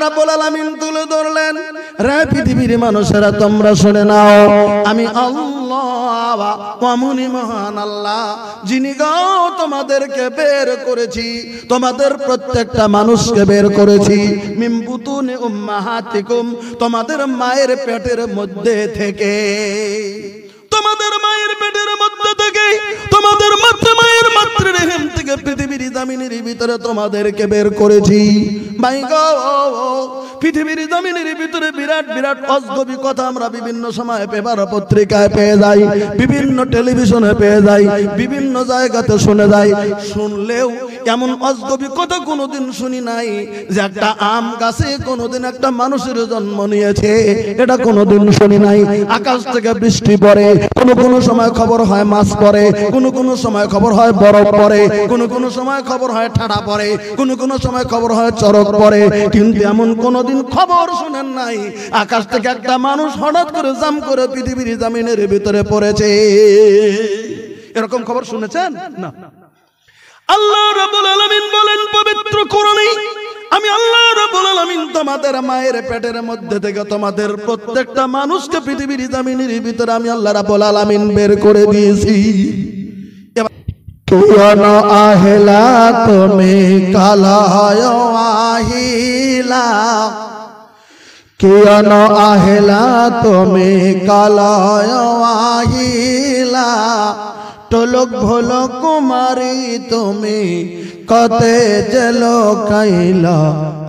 রাব্বুল আলামিন তুলে ধরলেন, রে পৃথিবীর মানুষেরা তোমরা শুনে নাও, আমি আল্লাহ ওয়ামুনি মহান আল্লাহ, যিনি গো তোমাদেরকে বের করেছি, তোমাদের প্রত্যেকটা মানুষকে বের করেছি, মিন বুতুনি উম্মাহাতিকুম, তোমাদের মায়ের পেটের মধ্যে থেকে, তোমাদের মায়ের পেটের মধ্যে থেকে, তোমাদের মায়ের মাতৃরেহেম থেকে পৃথিবীর জমিনের ভিতরে তোমাদেরকে বের করেছি। ভাই গো, পৃথিবীর জমিনের ভিতরে বিরাট বিরাট অজগবি কথা আমরা বিভিন্ন সময় পেপার পত্রিকায় পেয়ে যাই, বিভিন্ন টেলিভিশনে পেয়ে যাই, বিভিন্ন জায়গাতে শুনে যাই। শুনলেও এমন অজগবি কথা কোনোদিন শুনি নাই যে একটা আম গাছে কোনোদিন একটা মানুষের জন্ম নিয়েছে, এটা কোনোদিন শুনি নাই। আকাশ থেকে বৃষ্টি পড়ে, কোনো সময় খবর হয় মাছ পড়ে, কোনো সময় খবর হয় বরফ পড়ে, কোনো সময় খবর হয় ঠাডা পড়ে, কোনো সময় খবর হয় চরক পড়ে, কিন্তু এমন কোনোদিন খবর শুনেন নাই আকাশ থেকে একটা মানুষ হঠাৎ করে জাম করে পৃথিবীর জমিনের ভিতরে পড়েছে। এরকম খবর শুনেছেন না? আল্লাহ রাব্বুল আলামিন বলেন পবিত্র কোরআনে, আমি আল্লাহ রাব্বুল আলামিন তোমাদের মায়ের পেটের মধ্যে থেকে তোমাদের প্রত্যেকটা মানুষকে পৃথিবীর জমিনের ভিতরে আমি আল্লাহ রাব্বুল আলামিন বের করে দিয়েছি। কেন আহেলা তুমি কালায় আহিলা, কেন আহেলা তুমি কালায় আহিলা, টলক ভোলো কুমারী তুমি কতে জেলো কাইলা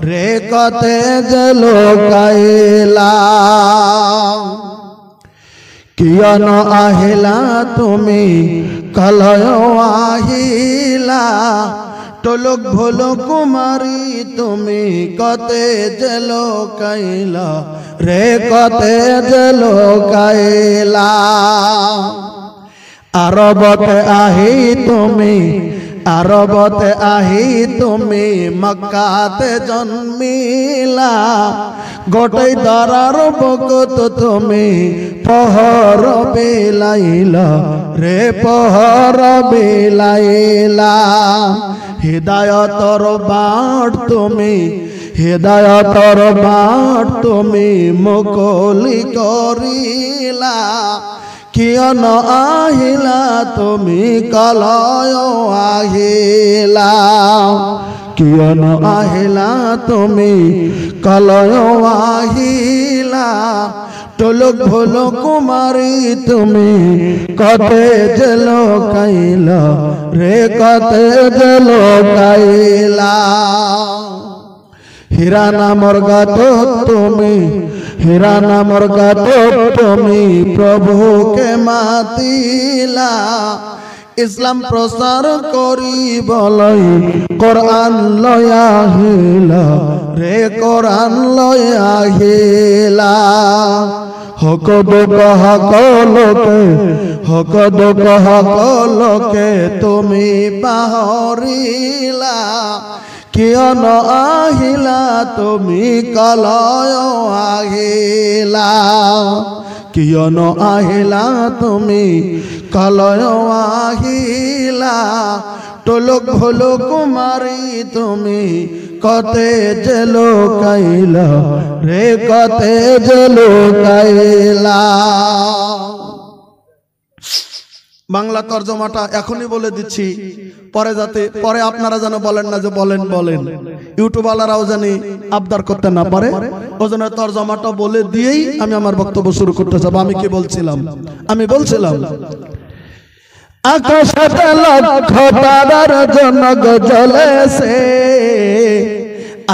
রে, কতে জেলো কাইলা। কিয়ন আহিলা তুমি কালয় আহিলা, টলক ভোলো কুমারী তুমি কতে জেলো কাইলা রে, কতে জেলো কাইলা। আরবতে আহি তুমি, আরবতে আহি তুমি মক্কাতে জন্মিলা, গোটাই দারার বকত তুমি পহর বিলাইলা রে, পহর বিলাইলা। হৃদয়তর বাট তুমি, হৃদয়তর বাট তুমি মুকলি করিলা, কিয়ন আহিলা তুমি কালয় আহিলা, কিয়ন আহিলা তুমি কালয় আহিলা, টলক ভোলো কুমারী তুমি কতে জেলো কাইলা রে, কতে জেলো কাইলা। হীরা নামর গাত তুমি, হীরা নামর গাত তুমি প্রভুকে মাতিলা, ইসলাম প্রচার করি বলাই কোরআন লয়া আহিলা রে, কোরআন লয়া আহিলা। হক দুঃখ হকলোকে, হক দুঃখ হকলোকে তুমি পাহরিলা, কিয়ন আহিলা তুমি কালয় আহিলা, কিয়ন আহিলা তুমি কালয় আহিলা, টলক ভোলো কুমারী তুমি কতে জেলো কাইলা রে, কতে জেলো কাইলা। বাংলা তর্জমাটা এখনই বলে দিচ্ছি, পরে যাতে পরে আপনারা যেন বলেন না যে বলেন বলেন, ইউটিউবওয়ালারাও জানি আবদার করতে না পারে, ওজন্য তর্জমাটা বলে দিয়েই আমি আমার বক্তব্য শুরু করতে চাই। আমি কি বলছিলাম? আমি বলছিলাম আকাশে লক্ষ তারার জনক জ্বলেছে,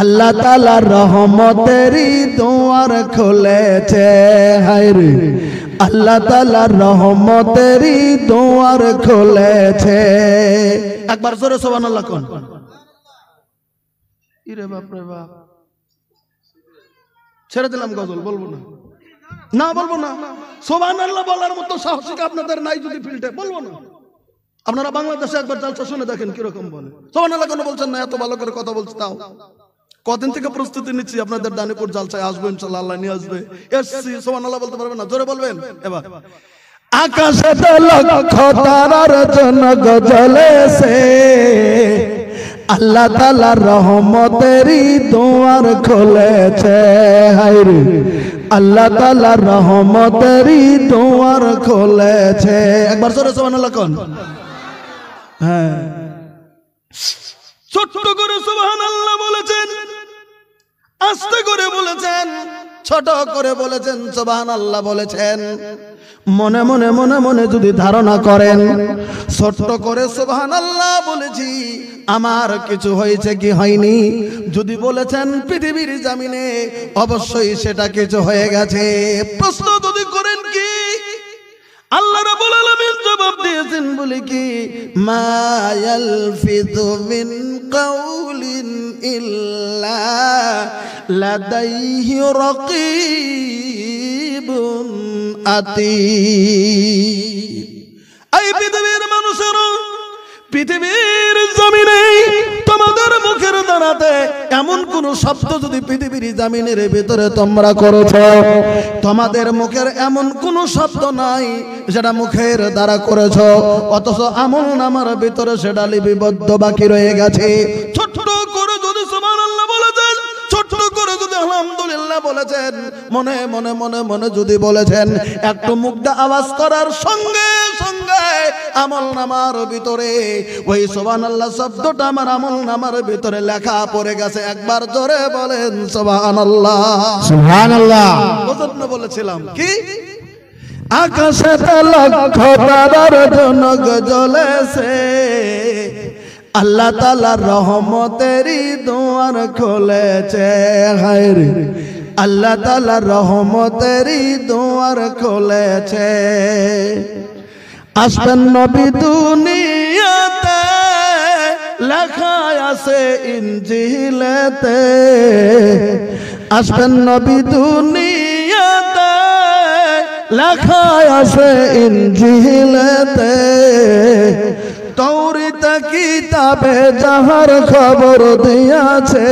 আল্লাহ তাআলার রহমতেরই দুয়ার খুলেছে, হায়রে আল্লাহ তাআলার রহমতেরই দুয়ার খুলেছে। একবার জোরে সুবহানাল্লাহ কোন। ইরে বাপ রে বাপ, ছেড়ে দিলাম গজল, বলবো না, না বলবো না। সুবহানাল্লাহ বলার মতো সাহসিক আপনাদের নাই, যদি ফিল্ডে বলবো না। আপনারা বাংলাদেশে একবার জালসা শুনে দেখেন কিরকম বলে। সুবহানাল্লাহ কেন বলছেন না? এত ভালো করে কথা বলছি, তাও কদিন থেকে প্রস্তুতি নিচ্ছি আপনাদের দানিপুর জালসায় আসবো ইনশাআল্লাহ, আল্লাহ নিয়ে আসবে। এসছি, সুবহানাল্লাহ বলতে পারবেন না? জোরে বলবেন এবার। আকাশে লক্ষ তারার জনক জ্বলেছে, আল্লাহ তাআলার রহমতেরই দুয়ার খুলেছে হায়রে আল্লাহ তাআলার রহমতেরই দুয়ার খুলেছে একবার জোরে সুবহানাল্লাহ কোন হ্যাঁ ছোট্ট করে সুবহানাল্লাহ বলেছেন আস্তে করে বলেছেন ছোট করে বলেছেন সুবহানাল্লাহ বলেছেন মনে মনে মনে মনে যদি ধারণা করেন ছোট্ট করে সুবহানাল্লাহ বলেছি আমার কিছু হয়েছে কি হয়নি যদি বলেছেন পৃথিবীর জমিনে অবশ্যই সেটা কিছু হয়ে গেছে প্রশ্ন যদি করেন কি আল্লাহ রাব্বুল আলামিন জবাব দিয়েছেন বলে কি মা ইয়ালফিযু মিন কাউলিন ইল্লা লাদাইহি রাকীবুন আতীদ এই পৃথিবীর মানুষেরা পৃথিবীর জমিনে তোমাদের মুখের দ্বারাতে এমন কোন শব্দ যদি পৃথিবীর জমিনের ভিতরে তোমরা করেছো তোমাদের মুখের এমন কোন শব্দ নাই যেটা মুখের দ্বারা করেছো অথচ আমল নামার ভিতরে সেটা লিপিবদ্ধ বাকি রয়ে গেছে ছোট্ট করে যদি সুবহানাল্লাহ বলেছেন ছোট্ট করে যদি আলহামদুলিল্লাহ বলেছেন মনে মনে মনে মনে যদি বলেছেন একটু মুগ্ধা আওয়াজ করার সঙ্গে সঙ্গে আমল নামার ভিতরে ওই সুবহানাল্লাহ শব্দটা আমার আমল নামার ভিতরে লেখা পড়ে গেছে একবার জোরে বলেন সুবহানাল্লাহ সুবহানাল্লাহ ওজন্য বলেছিলাম কি আকাশে লক্ষ তারার জনক জ্বলেছে আল্লাহ তাআলার রহমতেরই দুয়ার খুলেছে হায়রে আল্লাহ তাআলার রহমতেরই দুয়ার খুলেছে আসবেন নবী দুনিয়াতে লেখা আছে ইনজিলেতে আসবেন নবী দুনিয়াতে লেখা আছে ইনজিলেতে তৌরাত কিতাবে যাহার খবর দিয়াছে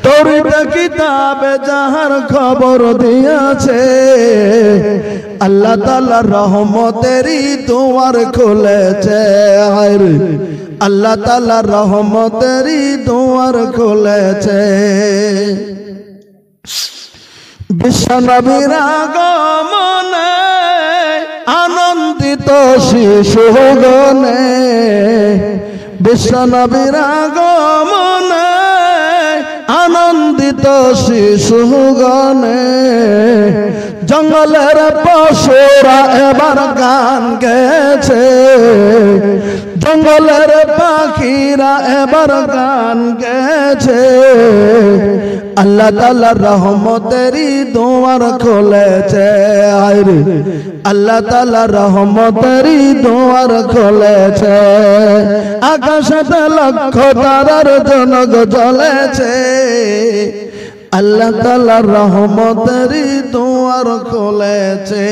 তৌরাত কিতাবে যাহার খবর দিয়াছে আল্লাহ তাআলার রহমতেরই দুয়ার খুলেছে হায়রে আল্লাহ তাআলার রহমতেরই দুয়ার খুলেছে বিশ্বনবীর আগমনে আনন্দিত শিশুগণে বিশ্বনবীর আগমনে আনন্দিত শিশুগণে জঙ্গলের পশুরা এবার গান গেছে জঙ্গলের পাখিরা এবার গান গেছে আল্লাহ তাআলার রহমতেরই দুয়ার খুলেছে আরে আল্লাহ তাআলার রহমতেরই দুয়ার খুলেছে আকাশে লক্ষ তারার জনক জ্বলেছে আল্লাহ তাআলার রহমতেরই দুয়ার খুলেছে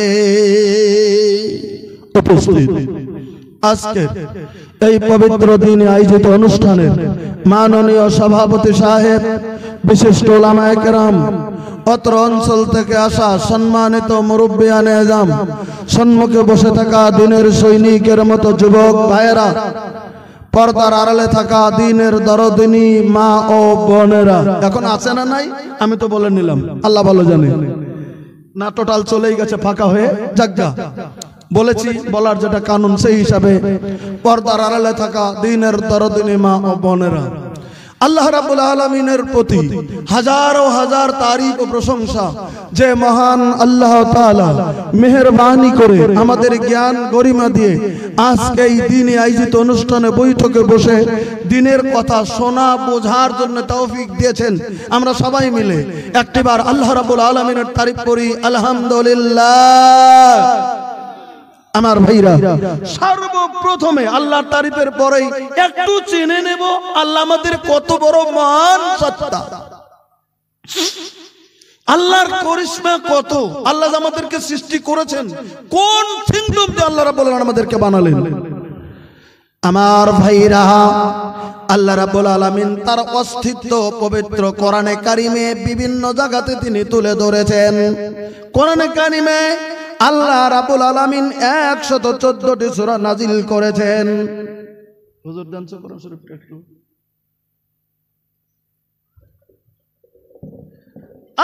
উপস্থিত আজকে এই পবিত্র দিনে আয়োজিত অনুষ্ঠানের মাননীয় সভাপতি সাহেব বিশিষ্ট উলামায়ে কেরাম অত্র অঞ্চল থেকে আসা সম্মানিত মুরব্বিয়ানে আজম সম্মুখে বসে থাকা দিনের সৈনিকের মতো যুবক ভাইয়েরা পর্দার আড়ালে থাকা দিনের দরদিনী মা ও বোনেরা এখন আছে না নাই আমি তো বলে নিলাম আল্লাহ ভালো জানে না টোটাল চলেই গেছে ফাঁকা হয়ে যাজ্ঞা বলেছি বলার যেটা কানুন সেই হিসাবে পর্দার আড়ালে থাকা দিনের দরদিনী মা ও বোনেরা আল্লাহ রাব্বুল আলামিনের প্রতি হাজারো হাজার তারিফ ও প্রশংসা যে মহান আল্লাহ তাআলা মেহেরবানি করে আমাদের জ্ঞান গরিমা দিয়ে আজকে এই দিনে আয়োজিত অনুষ্ঠানে বৈঠকে বসে দিনের কথা শোনা বোঝার জন্য তৌফিক দিয়েছেন আমরা সবাই মিলে একটিবার আল্লাহ রাব্বুল আলামিনের তারিফ করি আলহামদুলিল্লাহ আমার ভাইরা সর্বপ্রথমে আল্লাহর তারিফের পরেই একটু চিনে নেব আল্লাহ আমাদের কত বড় মহান সত্তা আল্লাহর করিশ্মা কত আল্লাহ আমাদেরকে সৃষ্টি করেছেন কোন সিংডম দিয়ে আল্লাহ রাব্বুল আলামিন আমাদেরকে বানালেন আমার ভাইরা আল্লাহ রাব্বুল আলামিন তার অস্তিত্ব পবিত্র কোরআনে কারিমে বিভিন্ন জায়গাতে তিনি তুলে ধরেছেন কোরআনে কারিমে আল্লাহ রাব্বুল আলামিন 114টি সূরা নাজিল করেছেন হুজুর দেন কোরআন শরীফটা একটু।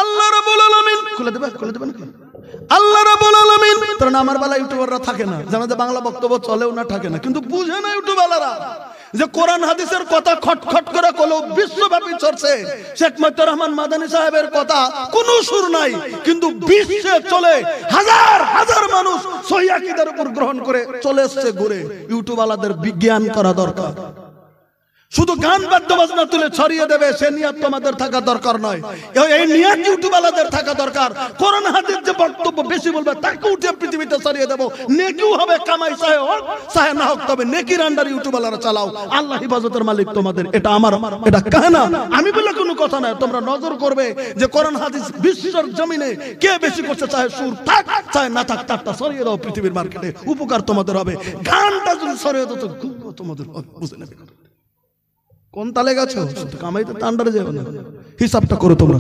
আল্লাহ রাব্বুল আলামিন খুলে দেবেন নাকি? আল্লাহ রাব্বুল আলামিন তারা আমার বেলা ইউটিউবাররা থাকে না, জানাতে বাংলা বক্তব্য চলেও না, থাকে না, কিন্তু বুঝে না ইউটিউবাররা যে কোরআন হাদিসের কথা খটখট করে কলো বিশ্বব্যাপী চলছে। শেখ মুজিবুর রহমান মাদানী সাহেবের কথা কোনো সুর নাই, কিন্তু বিশ্বে চলে হাজার হাজার মানুষ সহিহ আকীদার উপর গ্রহণ করে চলে এসেছে ঘুরে। ইউটিউবারদের বিজ্ঞান করা দরকার। শুধু গান বাদ্য বাজনা তুলে ছড়িয়ে দেবে সে নিয়ত তোমাদের থাকা দরকার নয়। এই নিয়ত ইউটিউবারদের থাকা দরকার। কোরআন হাদিস যে বক্তব্য বেশি বলবে তাকে উঠে পৃথিবীতে ছড়িয়ে দেব, নেকিও হবে, কামাই চাহে হোক চাহে না হোক, তবে নেকির আন্ডার ইউটিউবাররা চালাও। আল্লাহ হিফাজতের মালিক তোমাদের। এটা আমার, এটা কানা, আমি বলে কোনো কথা নয়। তোমরা নজর করবে যে কোরআন হাদিস বিশ্বের জমিনে কে বেশি করছে, চাহে সুর থাক চাহে না থাক, তারটা ছড়িয়ে দাও পৃথিবীর মার্কেটে, উপকার তোমাদের হবে। গানটা যদি ছড়িয়ে দাও তো তোমাদের হবে, বুঝে নেবে। কোন তালে গেছো কামাইতে তান্ডারে যাবে না, হিসাবটা করো তোমরা।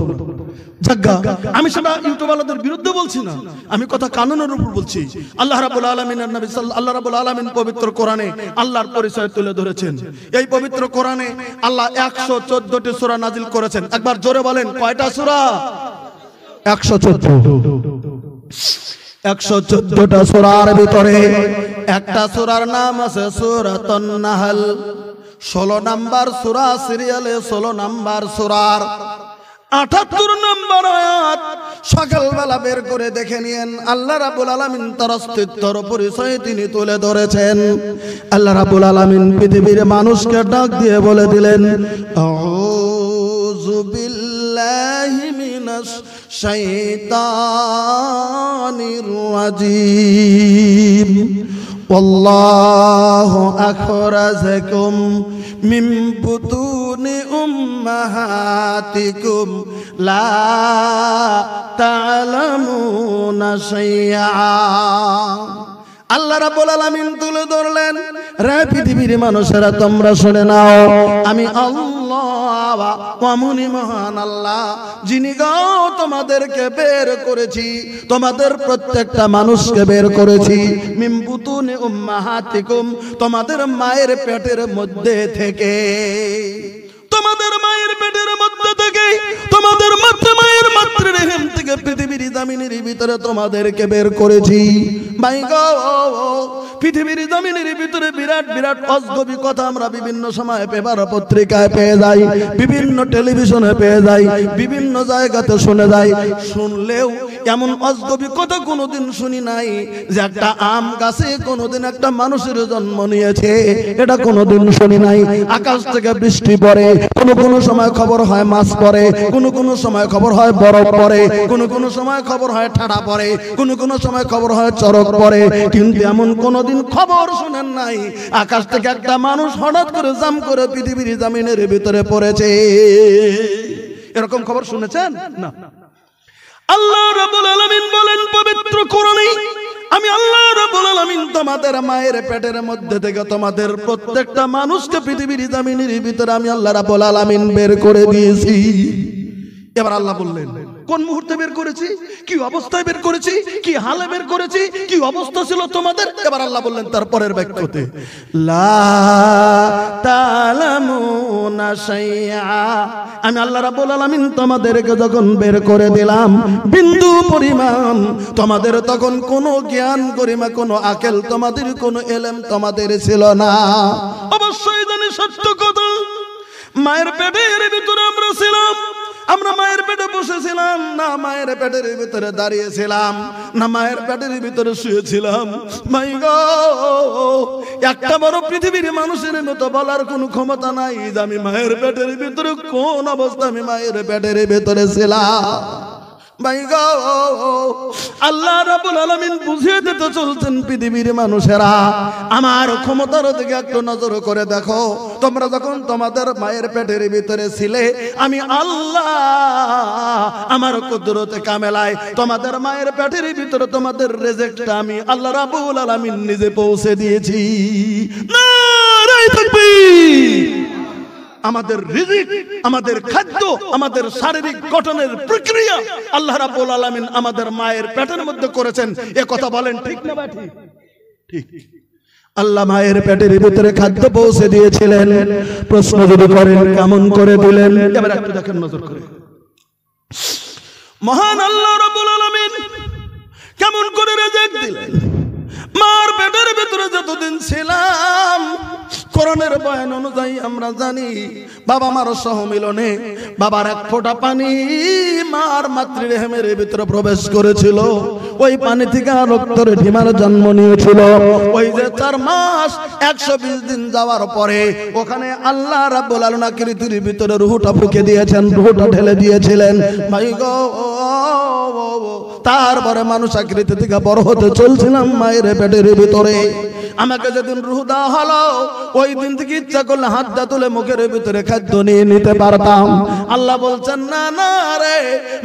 জাগা আমি সেটা ইউটিউবারদের বিরুদ্ধে বলছি না, আমি কথা কানুনের উপর বলছি। আল্লাহ রাব্বুল আলামিনের নবী আল্লাহ রাব্বুল আলামিন পবিত্র কোরআনে আল্লাহর পরিচয় তুলে ধরেছেন। এই পবিত্র কোরআনে আল্লাহ 114টি সূরা নাজিল করেছেন। একবার জোরে বলেন কয়টা সূরা? 114টা সূরার ভিতরে একটা সূরার নাম আছে সূরাতুন নাহল। 16 নাম্বার সূরা, সিরিয়ালে 16 নাম্বার সূরার 78 নম্বর আয়াত। সকালবেলা বের করে দেখে নিয়েন, আল্লাহ রাব্বুল আলামিন তার অস্তিত্বের পরিচয় তিনি তুলে ধরেছেন। আল্লাহ রাব্বুল আলামিন পৃথিবীর মানুষকে ডাক দিয়ে বলে দিলেন, আউযু বিল্লাহি মিনাশ শাইতানির রাজীম। والله أخرجكم من بطون أمهاتكم لا تعلمون شيئا। আল্লাহ রাব্বুল আলামিন তুলে ধরলেন, রে পৃথিবীর মানুষেরা তোমরা শুনে নাও, আমি আল্লাহ অমনি মহান আল্লাহ, যিনি গো তোমাদেরকে বের করেছি, তোমাদের প্রত্যেকটা মানুষকে বের করেছি, মিন বুতুনি উম্মাহাতিকুম, তোমাদের মায়ের পেটের মধ্যে থেকে, তোমাদের মায়ের পেটের মধ্যে থেকে, তোমাদের মায়ের মাতৃরেহেম থেকে পৃথিবীর জমিনের ভিতরে তোমাদেরকে বের করেছি। ভাই গো, পৃথিবীর জমিনের ভিতরে বিরাট বিরাট অজগবি কথা আমরা বিভিন্ন সময় পেপার পত্রিকায় পেয়ে যাই, বিভিন্ন টেলিভিশনে পেয়ে যাই, বিভিন্ন জায়গাতে শুনে যাই। শুনলেও এমন অজগবি কথা কোনোদিন শুনি নাই যে একটা আম গাছে কোনোদিন একটা মানুষের জন্ম নিয়েছে, এটা কোনোদিন শুনি নাই। আকাশ থেকে বৃষ্টি পড়ে, কোনো সময় খবর হয় মাছ পড়ে, কোনো সময় খবর হয় বরফ পড়ে, কোনো সময় খবর হয় ঠাডা পড়ে, কোনো সময় খবর হয় চরক পড়ে, কিন্তু এমন কোনোদিন খবর শুনেন নাই আকাশ থেকে একটা মানুষ হঠাৎ করে জাম করে পৃথিবীর জমিনের ভিতরে পড়েছে। এরকম খবর শুনেছেন না? আল্লাহ রাব্বুল আলামিন বলেন পবিত্র কোরআনে, আমি আল্লাহ রাব্বুল আলামিন তোমাদের মায়ের পেটের মধ্যে থেকে তোমাদের প্রত্যেকটা মানুষকে পৃথিবীর জমিনের ভিতরে আমি আল্লাহ রাব্বুল আলামিন বের করে দিয়েছি। এবার আল্লাহ বললেন কোন মুহূর্তে বের করেছি, কি অবস্থায় বের করেছি, কি হালে বের করেছি, কি অবস্থা ছিল তোমাদের। এবার আল্লাহ বললেন তারপরের বাক্যতে, লা তালামুনা শাইআ, আমি আল্লাহ রাব্বুল আলামিন তোমাদেরকে যখন বের করে দিলাম বিন্দু পরিমাণ, তোমাদের তখন কোনো জ্ঞান গরিমা, কোনো আকেল, তোমাদের কোনো ইলম তোমাদের ছিল না। অবশ্যই জানি সত্য কথা, মায়ের পেটের ভিতরে আমরা ছিলাম, আমরা মায়ের পেটে বসেছিলাম না, মায়ের পেটের ভিতরে দাঁড়িয়েছিলাম না, মায়ের পেটের ভিতরে শুয়েছিলাম। মাই গো, একটা বড় পৃথিবীর মানুষের মতো বলার কোনো ক্ষমতা নাই যে আমি মায়ের পেটের ভিতরে কোন অবস্থা আমি মায়ের পেটের ভিতরে ছিলাম। আল্লাহ রাব্বুল আলামিন বুঝিয়ে দিতে চলছেন পৃথিবীর মানুষেরা, আমার ক্ষমতার দিকে একটু নজর করে দেখো। তোমরা যখন তোমাদের মায়ের পেটের ভিতরে ছিলে, আমি আল্লাহ আমার কুদরতে কামেলায় তোমাদের মায়ের পেটের ভিতরে তোমাদের রিজিকটা আমি আল্লাহ রাব্বুল আলামিন নিজে পৌঁছে দিয়েছি। নারে তাকবীর! আমাদের রিজিক, আমাদের খাদ্য, আমাদের শারীরিক গঠনের প্রক্রিয়া আল্লাহ রাব্বুল আলামিন আমাদের মায়ের পেটের মধ্যে করেছেন। এ কথা বলেন ঠিক না? ঠিক ঠিক। আল্লাহ মায়ের পেটের ভিতরে খাদ্য পৌঁছে দিয়েছিলেন। প্রশ্ন যদি করেন কেমন করে দিলেন, এবার একটু দেখেন নজর করে। মহান আল্লাহ রাব্বুল আলামিন কেমন করে রিজিক দিলেন। মার পেটের ভিতরে যতদিন ছিলাম, কোরআনের বয়ান অনুযায়ী আমরা জানি বাবা মার সহমিলনে বাবার এক ফোঁটা পানি মার মাতৃরেহেমের ভিতরে প্রবেশ করেছিল। ওই পানি থেকে রক্তের ঢিমার জন্ম নিয়েছিল। ওই যে 4 মাস 120 দিন যাওয়ার পরে ওখানে আল্লাহ রাব্বুল আলামিন আকৃতির ভিতরে রূহটা ফুঁকে দিয়েছেন, রূহটা ঢেলে দিয়েছিলেন। ভাই গো, তারপরে মানুষ আকৃতি থেকে বড় হতে চলছিলাম মায়ের পেটের ভিতরে। আমাকে যেদিন রূহ দেওয়া হলো, ওই দিন থেকে ইচ্ছা করলে হাতটা তুলে মুখের ভিতরে খাদ্য নিয়ে নিতে পারতাম। আল্লাহ বলছেন না না রে,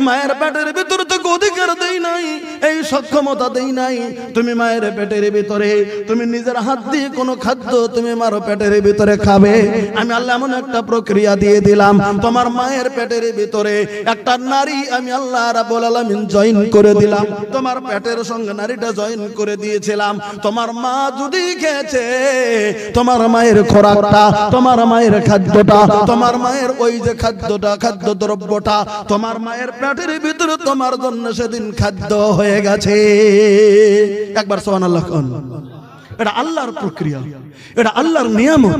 মায়ের পেটের ভিতরে তো অধিকার দেই নাই, এই সক্ষমতা দেই নাই। তুমি মায়ের পেটের ভিতরে তুমি নিজের হাত দিয়ে কোনো খাদ্য তুমি মার পেটের ভিতরে খাবে। আমি আল্লাহ এমন একটা প্রক্রিয়া দিয়ে দিলাম, তোমার মায়ের পেটের ভিতরে একটা নারী আমি আল্লাহ রাব্বুল আলামিন জয়েন করে দিলাম। তোমার পেটের সঙ্গে নারীটা জয়েন করে দিয়েছিলাম। তোমার মা যদি খেয়েছে, তোমার মায়ের খোরাকটা, তোমার মায়ের খাদ্যটা, তোমার মায়ের ওই যে খাদ্যটা, খাদ্য দ্রব্যটা তোমার মায়ের পেটের ভিতরে তোমার জন্য সেদিন খাদ্য হয়ে গেছে। একবার সুবহানাল্লাহ কোন। এটা আল্লাহর প্রক্রিয়া, এটা আল্লাহর নিয়ামত,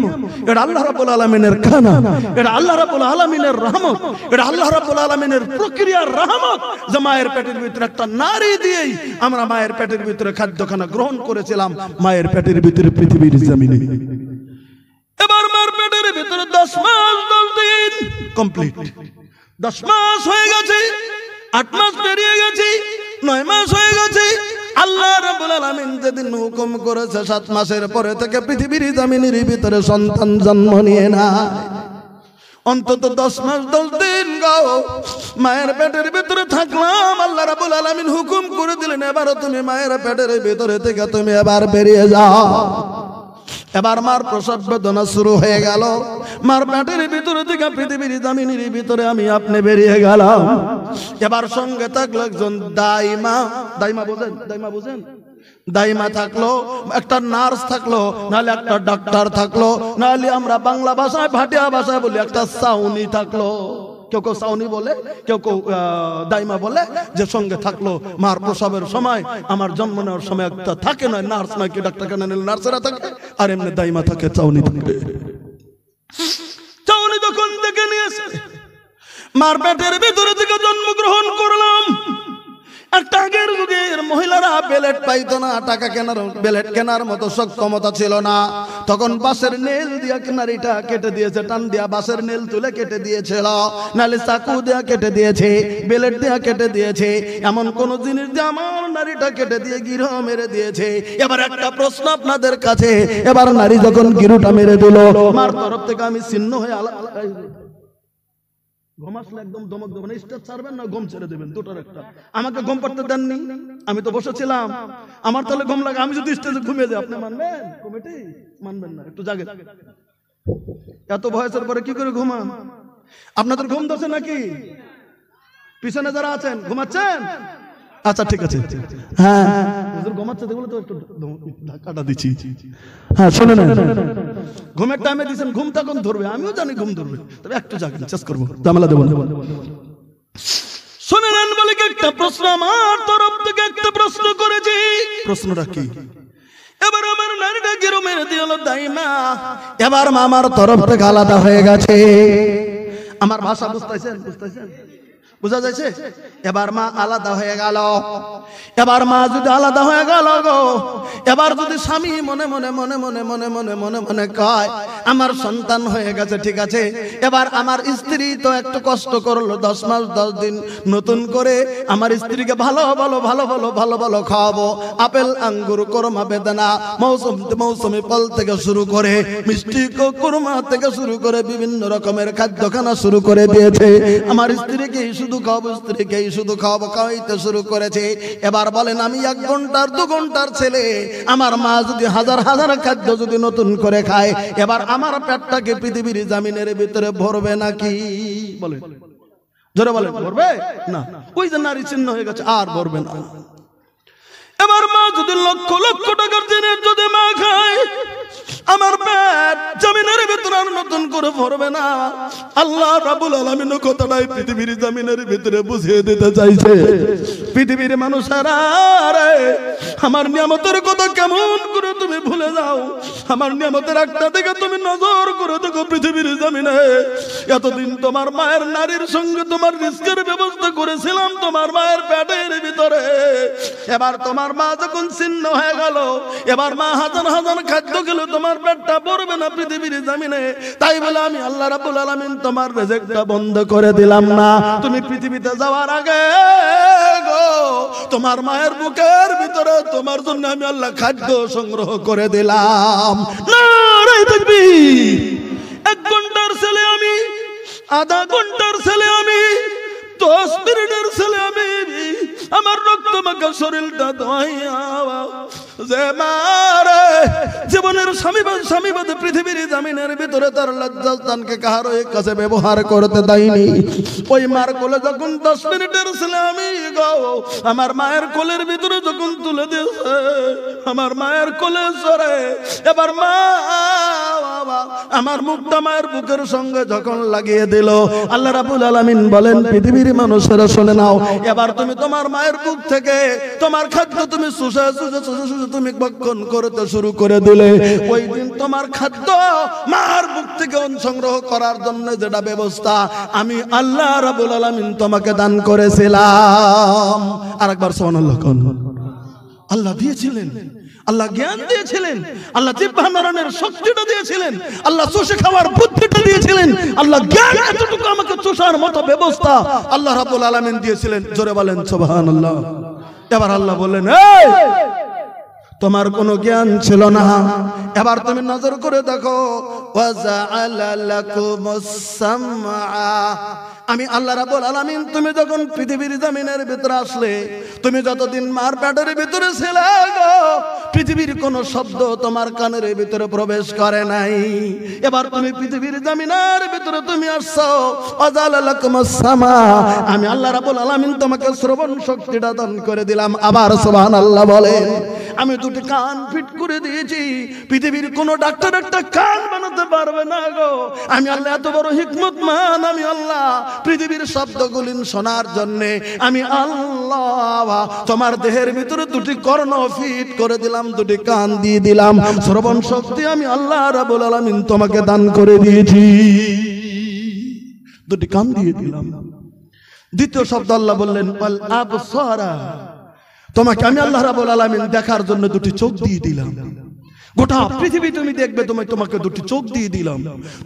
এটা আল্লাহ রাব্বুল আলামিনের খানা, এটা আল্লাহ রাব্বুল আলামিনের রহমত, এটা আল্লাহ রাব্বুল আলামিনের প্রক্রিয়ার রহমত যে মায়ের পেটের ভিতরে একটা নারী দিয়েই আমরা মায়ের পেটের ভিতরে খাদ্যখানা গ্রহণ করেছিলাম। মায়ের পেটের ভিতরে পৃথিবীর জমিনে এবার মায়ের পেটের ভিতরে 10 মাস 10 দিন কমপ্লিট। 10 মাস হয়ে গেছে, 8 মাস পেরিয়ে গেছে, 9 মাস হয়ে গেছে। আল্লাহ রাব্বুল আলামিন যেদিন হুকুম করেছে 7 মাসের পরে থেকে পৃথিবীর জমিনের ভিতরে সন্তান জন্ম নিয়ে না, অন্তত 10 মাস 10 দিন গো মায়ের পেটের ভিতরে থাকলাম। আল্লাহ রাব্বুল আলামিন হুকুম করে দিলেন, এবার তুমি মায়ের পেটের ভিতরে থেকে তুমি এবার বেরিয়ে যাও। এবার মার প্রসব বেদনা শুরু হয়ে গেল। মার পেটের ভিতরে থেকে পৃথিবীর জমিনের ভিতরে আমি আপনি বেরিয়ে গেলাম। এবার সঙ্গে থাকলো একজন দাইমা। দাইমা বোঝেন? দাইমা বোঝেন? দাইমা থাকলো, একটা নার্স থাকলো, নাহলে একটা ডাক্তার থাকলো, নাহলে আমরা বাংলা ভাষায় ভাটিয়া ভাষায় বলি একটা সাউনি থাকলো। কেউ কেউ সাউনি বলে, কেউ কেউ দাইমা বলে, যে সঙ্গে থাকলো মার প্রসবের সময়, আমার জন্ম নেওয়ার সময় একটা থাকে না, নার্স নয় কি ডাক্তার কেন, নার্সেরা থাকে, আর এমনি দাইমা থাকে, চাউনি থাকে। চাউনি যখন দেখে নিয়েছে মার পেটের ভিতরে থেকে জন্মগ্রহণ করলাম। একটা আগের যুগের মহিলারা বেলেট পাইতো না, টাকা কেনার বেলেট কেনার মতো সক্ষমতা ছিল না, তখন বাঁশের নেল দিয়া নারীটা কেটে দিয়েছে, টান দিয়া বাঁশের নেল তুলে কেটে দিয়েছিল, নালে চাকু দিয়া কেটে দিয়েছে, বেলেট দিয়া কেটে দিয়েছে, এমন কোন জিনিস দিয়ে আমার নারীটা কেটে দিয়ে গিরো মেরে দিয়েছে। এবার একটা প্রশ্ন আপনাদের কাছে, এবার নারী যখন গিরুটা মেরে দিল, মার তরফ থেকে আমি ছিন্ন হয়ে ঘুম আসলে একদম দমক দেবেন, স্টেজ ছাড়বেন না ঘুম ছেড়ে দেবেন, দুটোর একটা। আমাকে ঘুম পাড়তে দেননি, আমি তো বসেছিলাম, আমার তাহলে ঘুম লাগে। আমি যদি স্টেজে ঘুমিয়ে যাই আপনি মানবেন? কমিটি মানবেন না, একটু জাগে। এত বয়সের পরে কি করে ঘুমান? আপনাদের ঘুম ধরছে নাকি? পিছনে যারা আছেন ঘুমাচ্ছেন? আচ্ছা ঠিক আছে, হ্যাঁ ঘুমাচ্ছে দেখবো তো একটু ধাক্কাটা দিচ্ছি। হ্যাঁ শোনেন, ঘুমের টাইমে দিচ্ছেন, ঘুম তখন ধরবে, আমিও জানি ঘুম ধরবে, তবে একটু জাগেন, চেষ্টা করবো, জামেলা দেবো। শোনেন বলে একটা প্রশ্ন আমার তরফ থেকে একটা প্রশ্ন করেছি। প্রশ্নটা কি? এবার আমার নারীটা গিরো মেরে দিয়ে হলো দাইমা, এবার মামার তরফ থেকে আলাদা হয়ে গেছে। আমার ভাষা বুঝতেছেন? বুঝতেছেন? বুঝা যাচ্ছে? এবার মা আলাদা হয়ে গেল। এবার মা যদি আলাদা হয়ে গেল গো, এবার যদি স্বামী মনে মনে মনে মনে মনে মনে মনে মনে কয় আমার সন্তান হয়ে গেছে, ঠিক আছে, এবার আমার স্ত্রী তো একটু কষ্ট করলো 10 মাস 10 দিন, নতুন করে আমার স্ত্রীকে ভালো ভালো ভালো ভালো ভালো ভালো খাওয়াবো, আপেল আঙ্গুর কোরমা বেদানা মৌসুমি ফল থেকে শুরু করে মিষ্টি কোরমা থেকে শুরু করে বিভিন্ন রকমের খাদ্য খানা শুরু করে দিয়েছে। আমার স্ত্রীকে শুধু খাওয়াবো, স্ত্রীকেই শুধু খাওয়াবো, খাওয়াইতে শুরু করেছে। এবার বলেন আমি 1 ঘন্টার 2 ঘন্টার ছেলে, আমার মা যদি হাজার হাজার খাদ্য যদি নতুন করে খায়, এবার আমার পেটটাকে পৃথিবীর জমিনের ভিতরে ভরবে নাকি? বলেন জোরে বলেন, ভরবে না? ওই যে নারী চিহ্ন হয়ে গেছে, আর ভরবে না। এবার মা যদি লক্ষ লক্ষ টাকার জিনিস যদি মা খায়, আমার পেট জমিনের ভিতরে আর নতুন করে ভরবে না। আল্লাহ রাব্বুল আলামিন কথাটাই পৃথিবীর জমিনের ভিতরে বুঝিয়ে দিতে চাইছে। পৃথিবীর মানুষেরা রে, আমার নিয়ামতের কথা কেমন করে তুমি ভুলে যাও? আমার নিয়ামতের একটা দিকে তুমি নজর করে দেখো। পৃথিবীর জমিনে এতদিন তোমার মায়ের নারীর সঙ্গে তোমার রিস্কের ব্যবস্থা করেছিলাম তোমার মায়ের পেটের ভিতরে। এবার তোমার মা যখন ছিন্ন হয়ে গেল, এবার মা হাজার হাজার খাদ্য খেলো, তোমার পেটটা ভরবে না পৃথিবীর জমিনে। তাই বলে আমি আল্লাহ রাব্বুল আলামিন তোমার রিজিকটা বন্ধ করে দিলাম না। তুমি পৃথিবীতে যাওয়ার আগে গো তোমার মায়ের বুকের ভিতরে তোমার জন্য আমি আল্লাহ খাদ্য সংগ্রহ করে দিলাম। নারে তাকবীর। 1 ঘন্টার ছেলে আমি, আধা ঘন্টার ছেলে আমি, 10 মিনিটের ছেলে আমি, আমার রক্ত মাখা শরীরটা দয়া যে মারে জীবনের স্বামীবাদে পৃথিবীর জামিনের ভিতরে তার লজ্জাস্থানকে কাহারও কাছে ব্যবহার করতে দেয়নি। ওই মার কোলে যখন 10 মিনিটের ছেলে আমি গো আমার মায়ের কোলের ভিতরে যখন তুলে দিয়েছে, আমার মায়ের কোলে সরে এবার মা আমার মুখটা মায়ের বুকের সঙ্গে যখন লাগিয়ে দিল, আল্লাহ রাব্বুল আলামিন বলেন পৃথিবীর মানুষেরা শুনে নাও, এবার তুমি তোমার মায়ের বুক থেকে তোমার খাদ্য তুমি শুষে তুমি ভক্ষণ করতে শুরু করে দিলে। ওই দিন তোমার খাদ্য মার বুক থেকে সংগ্রহ করার জন্য যেটা ব্যবস্থা আমি আল্লাহ রাব্বুল আলামিন তোমাকে দান করেছিলাম। আরেকবার সুবহানাল্লাহ কোন। আল্লাহ দিয়েছিলেন, আল্লাহ জ্ঞান দিয়েছিলেন, আল্লাহ জিহ্বা নাড়ানোর শক্তিটা দিয়েছিলেন, আল্লাহ চুষে খাওয়ার বুদ্ধিটা দিয়েছিলেন, আল্লাহ জ্ঞান এতটুকু আমাকে চুষার মতো ব্যবস্থা আল্লাহ রাব্বুল আলামিন দিয়েছিলেন। জোরে বলেন সুবহানাল্লাহ। এবার আল্লাহ বললেন এই তোমার কোনো জ্ঞান ছিল না, এবার তুমি নজর করে দেখো। ওয়াজআলা লাকুমুস সামআ, আমি আল্লাহ রাব্বুল আলামিন তুমি যখন পৃথিবীর জমিনের ভিতরে আসলে, তুমি যতদিন মার পেটের ভিতরে ছিলে গো পৃথিবীর কোনো শব্দ তোমার কানের ভিতরে প্রবেশ করে নাই। এবার তুমি পৃথিবীর জমিনের ভিতরে তুমি আসছো, ওয়াজআলা লাকুমুস সামআ, আমি আল্লাহ রাব্বুল আলামিন তোমাকে শ্রবণ শক্তিটা দান করে দিলাম। আবার সুবহানাল্লাহ বলেন। আমি 2টি কান ফিট করে দিয়েছি, পৃথিবীর কোন ডাক্তার একটা কান বানাতে পারবে না গো। আমি আল্লাহ এত বড় হিকমতমান, আমি আল্লাহ পৃথিবীর শব্দগুলি শোনার জন্য আমি আল্লাহ তোমার দেহের ভিতরে 2টি কর্ণ ফিট করে দিলাম, 2টি কান দিয়ে দিলাম। শ্রবণ শক্তি আমি আল্লাহ রাব্বুল আলামিন তোমাকে দান করে দিয়েছি, 2টি কান দিয়ে দিলাম। দ্বিতীয় শব্দ আল্লাহ বললেন আল আবসারা, তোমাকে আমি আল্লাহ রাব্বুল আলামিন দেখার জন্য 2টি চোখ দিয়ে দিলাম। গোটা পৃথিবী তুমি দেখবে, তোমাকে 2টি চোখ দিয়ে দিলাম,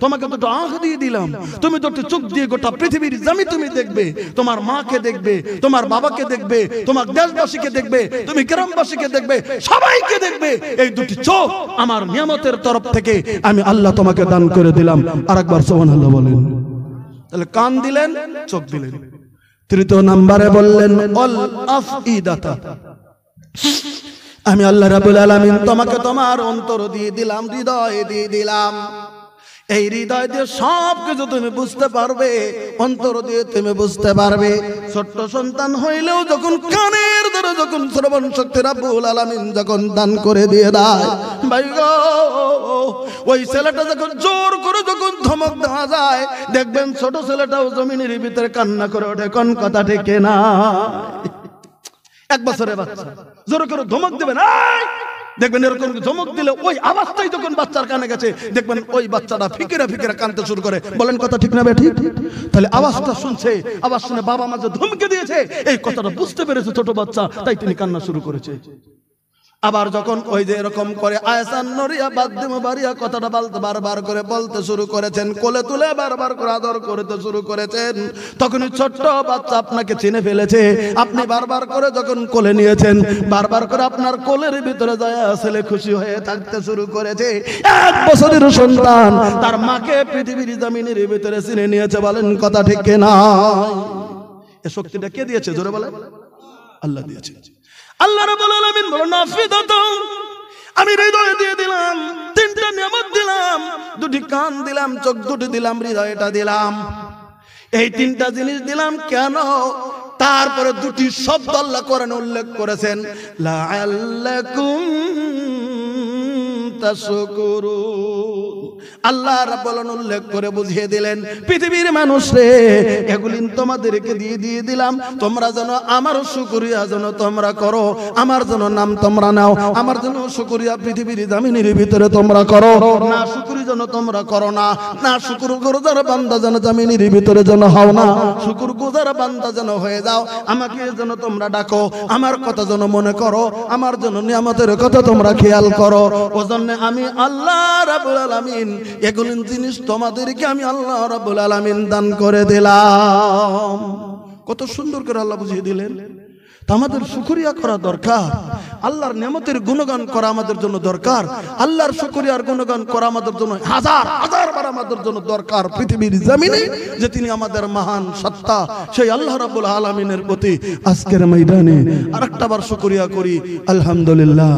তোমাকে 2টো আঁখ দিয়ে দিলাম। তুমি 2টি চোখ দিয়ে গোটা পৃথিবীর জমি তুমি দেখবে, তোমার মাকে দেখবে, তোমার বাবাকে দেখবে, তোমার দেশবাসীকে দেখবে, তুমি গ্রামবাসীকে দেখবে, সবাইকে দেখবে। এই 2টি চোখ আমার নিয়ামতের তরফ থেকে আমি আল্লাহ তোমাকে দান করে দিলাম। আরেকবার সুবহানাল্লাহ বলেন। তাহলে কান দিলেন, চোখ দিলেন। তৃতীয় নম্বরে বললেন অল আফইদাতা, আমি আল্লাহ রাব্বুল আলামিন তোমাকে তোমার অন্তর দিয়ে দিলাম, হৃদয় দিয়ে দিলাম। এই হৃদয় দিয়ে সব কিছু তুমি বুঝতে পারবে, অন্তর দিয়ে তুমি বুঝতে পারবে। ছোট্ট সন্তান হইলেও যখন কানের ধরে যখন শ্রবণ শক্তি রাব্বুল আলামিন যখন দান করে দিয়ে দেয়, ভাই গো ওই ছেলেটা যখন জোর করে যখন ধমক দেওয়া যায়, দেখবেন ছোট ছেলেটাও জমিনের ভিতরে কান্না করে ওঠে। কোন কথা ঠিক না? 1 বছরের বাচ্চা জোর করে ধমক দেবেন, দেখবেন এরকম ধমক দিলে ওই আওয়াজটাই যখন বাচ্চার কানে গেছে, দেখবেন ওই বাচ্চাটা ফিকিরা ফিকিরা কাঁদতে শুরু করে। বলেন কথা ঠিক না ঠিক? তাহলে আওয়াজটা শুনছে, আওয়াজ শুনে বাবা মা যে ধমকে দিয়েছে এই কথাটা বুঝতে পেরেছে ছোট বাচ্চা, তাই তিনি কান্না শুরু করেছে। আবার যখন ওই যে এরকম করে আয়সান নরিয়া বাদ্দিম বাড়িয়া কথাটা বারবার করে বলতে শুরু করেছেন, কোলে তুলে বারবার করে আদর করতে শুরু করেছেন, তখনই ছোট্ট বাচ্চা আপনাকে চিনে ফেলেছে। আপনি বারবার করে যখন কোলে নিয়েছেন, বারবার করে আপনার কোলের ভিতরে যায় ছেলে খুশি হয়ে থাকতে শুরু করেছে। 1 বছরের সন্তান তার মাকে পৃথিবীর জমিনের ভিতরে চিনে নিয়েছে। বলেন কথা ঠিক না? এই শক্তিটা কে দিয়েছে? জোরে বলেন। আল্লাহ দিয়েছে। আল্লাহ রাব্বুল আলামিন বলেন আফিদাতু, আমি হৃদয় দিয়ে দিলাম, 3টা নিয়ামত দিলাম, 2টি কান দিলাম, চোখ 2টি দিলাম, হৃদয়টা দিলাম। এই 3টা জিনিস দিলাম কেন? তারপরে দুটি শব্দ আল্লাহ কোরআনে উল্লেখ করেছেন, লাআল্লাকুম তাশকুরুন। আল্লাহ রাব্বুল আলামিন উল্লেখ করে বুঝিয়ে দিলেন, পৃথিবীর মানুষ রে, এগুলি তোমাদেরকে দিয়ে দিলাম, তোমরা যেন আমার শুকরিয়া যেন তোমরা করো, আমার যেন নাম তোমরা নাও, আমার যেন শুকরিয়া পৃথিবীর জমিনের ভিতরে তোমরা করো না, শুকরি যেন তোমরা করো না, না শুকর গুজার বান্দা যেন জমিনের ভিতরে যেন হও না, শুকর গুজার বান্দা যেন হয়ে যাও, আমাকে যেন তোমরা ডাকো, আমার কথা যেন মনে করো, আমার যেন নিয়ামতের কথা তোমরা খেয়াল করো। ওজন্য আমি আল্লাহ রাব্বুল আলামিন এগুলো জিনিস তোমাদেরকে আমি আল্লাহ রাব্বুল আলামিন দান করে দিলাম। কত সুন্দর করে আল্লাহ বুঝিয়ে দিলেন। তা আমাদের শুকরিয়া করা দরকার, আল্লাহর নিয়ামতের গুণগান করা আমাদের জন্য দরকার, আল্লাহর শুকরিয়ার গুণগান করা আমাদের জন্য হাজার হাজার বার আমাদের জন্য দরকার পৃথিবীর জমিনে, যে তিনি আমাদের মহান সত্তা, সেই আল্লাহ রাব্বুল আলামিনের প্রতি আজকের ময়দানে আরেকটা বার শুকরিয়া করি, আলহামদুলিল্লাহ।